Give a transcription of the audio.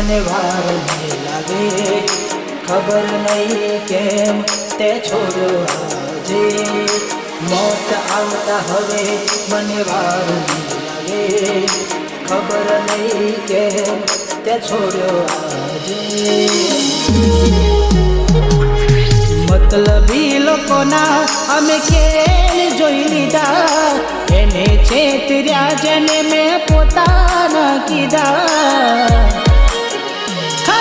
મને વાર નહીં લાગે, ખબર નહીં કેમ તે છોડ્યો આજે. મોત આવતા હવે મને વાર નહીં લાગે, ખબર નહીં કેમ તે છોડ્યો આજે. મતલબી લોકોના અમે ખેલ જોઈ લીધા, એને છેતર્યા જેને મેં પોતાના કીધા.